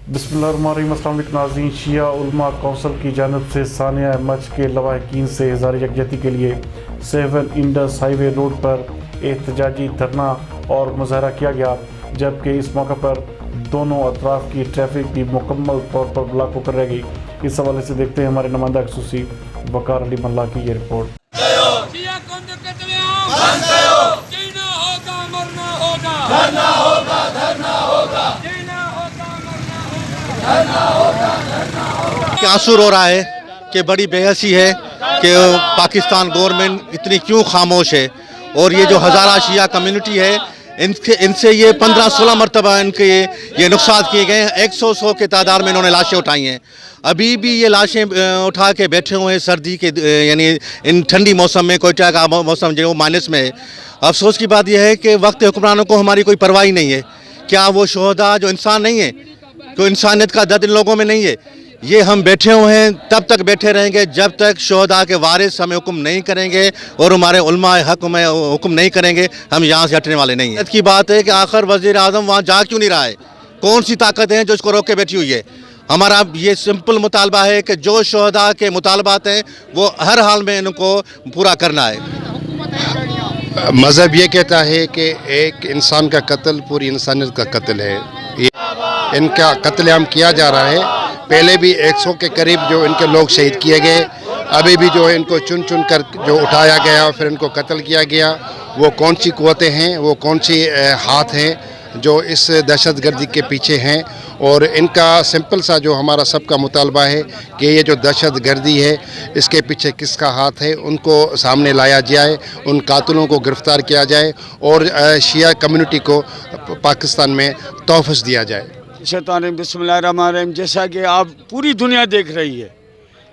बिस्मिल्लाहिर्रहमानिर्रहीम। अस्सलाम वालेकुम नाज़रीन। शिया उलमा कौंसिल की जानब से सानिया मच के लवाहिकीन से इज़हार यकजहती के लिए सेवन इंडस हाईवे रोड पर एहतजाजी धरना और मुजाहरा किया गया, जबकि इस मौका पर दोनों अतराफ की ट्रैफिक भी मुकम्मल तौर पर ब्लॉक होकर रह गई। इस हवाले से देखते हैं हमारे नुमाइंदा खसूसी वकार अली मल्ला की ये रिपोर्ट। आंसू रो रहा है कि बड़ी बेहसी है कि पाकिस्तान गवर्नमेंट इतनी क्यों खामोश है। और ये जो हज़ारा शिया कम्युनिटी है इनसे ये 15-16 मरतबा इनके ये नुकसान किए गए हैं। 100 के तादाद में इन्होंने लाशें उठाई हैं। अभी भी ये लाशें उठा के बैठे हुए हैं सर्दी के यानी इन ठंडी मौसम में। कोयटा का मौसम जो माइनस में है। अफसोस की बात यह है कि वक्त हुक्मरानों को हमारी कोई परवाह ही नहीं है। क्या वो शोहदा जो इंसान नहीं है, कोई इंसानियत का दर्द इन लोगों में नहीं है। ये हम बैठे हुए हैं, तब तक बैठे रहेंगे जब तक शोहदा के वारिस हमें हुक्म नहीं करेंगे और हमारे उलमा हक में हुक्म नहीं करेंगे। हम यहाँ से हटने वाले नहीं हैं। की बात है कि आखिर वज़ीर आज़म वहाँ जा क्यों नहीं रहा है? कौन सी ताकत है जो इसको रोक के बैठी हुई है? हमारा ये सिंपल मुतालबा है कि जो शोहदा के मुतालबात हैं वो हर हाल में इनको पूरा करना है। मज़हब ये कहता है कि एक इंसान का कत्ल पूरी इंसानियत का कत्ल है। इनका कत्लेआम किया जा रहा है। पहले भी 100 के करीब जो इनके लोग शहीद किए गए, अभी भी जो है इनको चुन चुन कर जो उठाया गया फिर इनको कत्ल किया गया। वो कौन सी क़ुव्वतें हैं, वो कौन सी हाथ हैं जो इस दहशतगर्दी के पीछे हैं। और इनका सिंपल सा जो हमारा सबका मुतालबा है कि ये जो दहशतगर्दी है इसके पीछे किसका हाथ है, उनको सामने लाया जाए, उन कातिलों को गिरफ़्तार किया जाए और शिया कम्युनिटी को पाकिस्तान में तोहफ़्स दिया जाए। बिस्मिल्लाहिर्रहमानिर्रहीम। जैसा कि आप पूरी दुनिया देख रही है,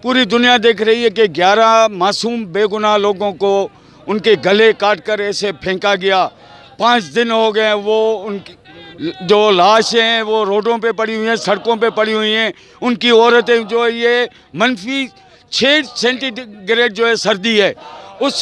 पूरी दुनिया देख रही है कि 11 मासूम बेगुनाह लोगों को उनके गले काट कर ऐसे फेंका गया। 5 दिन हो गए वो उनकी जो लाशें हैं वो रोडों पे पड़ी हुई हैं, सड़कों पे पड़ी हुई हैं। उनकी औरतें जो ये -6 सेंटीग्रेड जो है सर्दी है, उस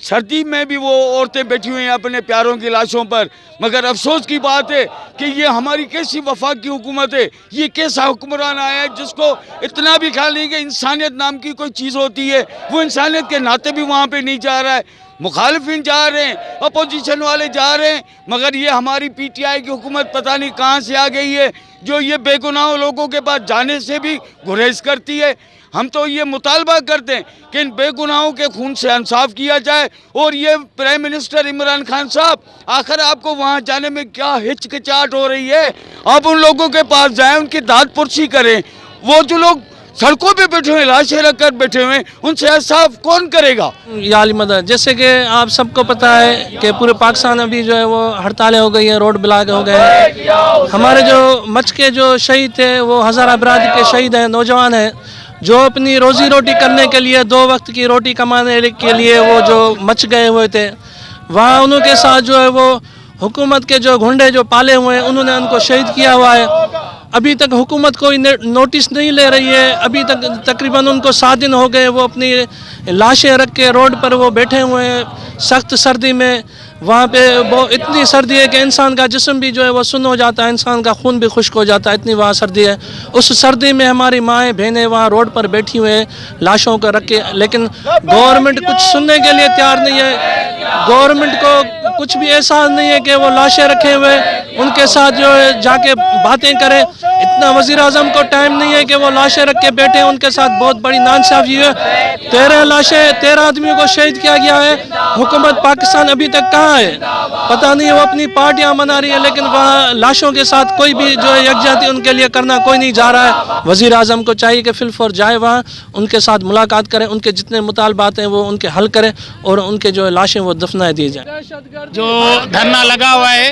सर्दी में भी वो औरतें बैठी हुई हैं अपने प्यारों की लाशों पर। मगर अफसोस की बात है कि ये हमारी कैसी वफाक की हुकूमत है, ये कैसा हुक्मरान आया है जिसको इतना भी ख्याल नहीं कि इंसानियत नाम की कोई चीज़ होती है। वो इंसानियत के नाते भी वहाँ पे नहीं जा रहा है। मुखालिफिन जा रहे हैं, अपोजिशन वाले जा रहे हैं, मगर ये हमारी PTI की हुकूमत पता नहीं कहाँ से आ गई है जो ये बेगुनाह लोगों के पास जाने से भी गुरेज करती है। हम तो ये मुतालबा करते हैं कि इन बेगुनाहों के खून से इंसाफ किया जाए। और ये प्राइम मिनिस्टर इमरान खान साहब, आखिर आपको वहाँ जाने में क्या हिचकिचाहट हो रही है? आप उन लोगों के पास जाएं, उनकी दाद पुरसी करें। वो जो लोग सड़कों पे बैठे हुए, लाशें रख कर बैठे हुए, उनसे इंसाफ कौन करेगा? या अली मदद, जैसे कि आप सबको पता है कि पूरे पाकिस्तान अभी जो है वो हड़तालें हो गई हैं, रोड ब्लॉक हो गए हैं। हमारे जो मच के जो शहीद थे वो हज़ारा बरादरी के शहीद हैं, नौजवान हैं जो अपनी रोज़ी रोटी करने के लिए 2 वक्त की रोटी कमाने के लिए वो जो मच गए हुए थे, वहाँ उनके साथ जो है वो हुकूमत के जो गुंडे जो पाले हुए हैं उन्होंने उनको शहीद किया हुआ है। अभी तक हुकूमत कोई नोटिस नहीं ले रही है। अभी तक तकरीबन उनको 7 दिन हो गए वो अपनी लाशें रख के रोड पर वो बैठे हुए हैं सख्त सर्दी में। वहाँ पे वो इतनी सर्दी है कि इंसान का जिस्म भी जो है वो सुन्न हो जाता है, इंसान का खून भी खुश्क हो जाता है, इतनी वहाँ सर्दी है। उस सर्दी में हमारी माएँ बहनें वहाँ रोड पर बैठी हुए हैं लाशों को रख के, लेकिन गवर्नमेंट कुछ सुनने के लिए तैयार नहीं है। गवर्नमेंट को कुछ भी एहसास नहीं है कि वो लाशें रखे हुए उनके साथ जो है जाके बातें करें। इतना वज़ीर आज़म को टाइम नहीं है कि वो लाशें रख के बैठे, उनके साथ बहुत बड़ी नाइंसाफ़ी है। 13 आदमियों को शहीद किया गया है। हुकूमत पाकिस्तान अभी तक कहाँ है पता नहीं। वो अपनी पार्टियां मना रही है लेकिन वहाँ लाशों के साथ कोई भी जो है यकजहती उनके लिए करना कोई नहीं जा रहा है। वज़ीर आज़म को चाहिए कि फिलफौर जाए वहाँ, उनके साथ मुलाकात करें, उनके जितने मुतालबात हैं वो उनके हल करें और उनके जो लाशें वो दफना दी जाए। जो धरना लगा हुआ है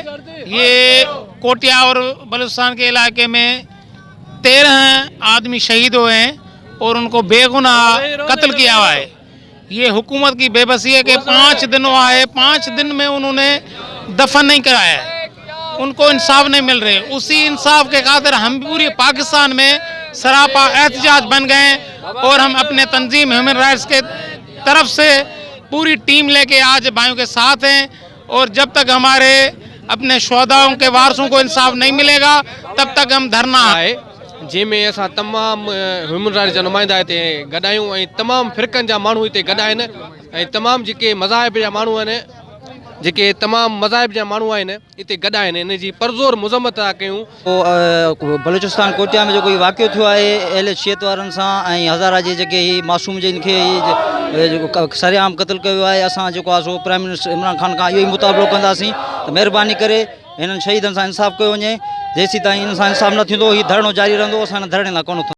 ये कोटिया और बलूचिस्तान के इलाके में 13 आदमी शहीद हुए हैं और उनको बेगुनाह कत्ल किया हुआ है। ये हुकूमत की बेबसी है कि 5 दिन हुआ है, 5 दिन में उन्होंने दफन नहीं कराया है, उनको इंसाफ नहीं मिल रहे। उसी इंसाफ के खातिर हम पूरे पाकिस्तान में सरापा एहतजाज बन गए और हम अपने तंजीम ह्यूमन राइट्स के तरफ से पूरी टीम लेके आज भाइयों के साथ हैं। और जब तक हमारे अपने शोहदाओं के वारसों को इंसाफ नहीं मिलेगा तब तक हम धरना आए जंहिंमें असां तमामु ह्यूमन राइट्स जा नुमाइंदा हिते गॾु आहियूं ऐं तमामु फ़िरक़नि जा माण्हू हिते गॾु आहिनि ऐं तमामु जेके मज़ाहिब जा माण्हू आहिनि जेके तमामु मज़ाहिब जा माण्हू आहिनि हिते गॾु आहिनि इन जी परज़ोर मुज़म्मत था कयूं। बलूचिस्तान कोटिया में जेको ही वाक़ियो थियो आहे अहले शियत वारनि सां ऐं हज़ारा जे जेके ही मासूम जिन खे जेको सरेआम क़त्ल कयो आहे, असां जेको आहे सो प्राइम मिनिस्टर इमरान ख़ान खां इहो ई मुताबिलो कंदासीं त महिरबानी करे हिननि शहीदनि सां इंसाफ़ कयो वञे। जेसीं ताईं हिन सां इंसाफ़ न थींदो हीउ धरणो जारी रहंदो, असां हिन धरणे लाइ कोन उथंदासीं।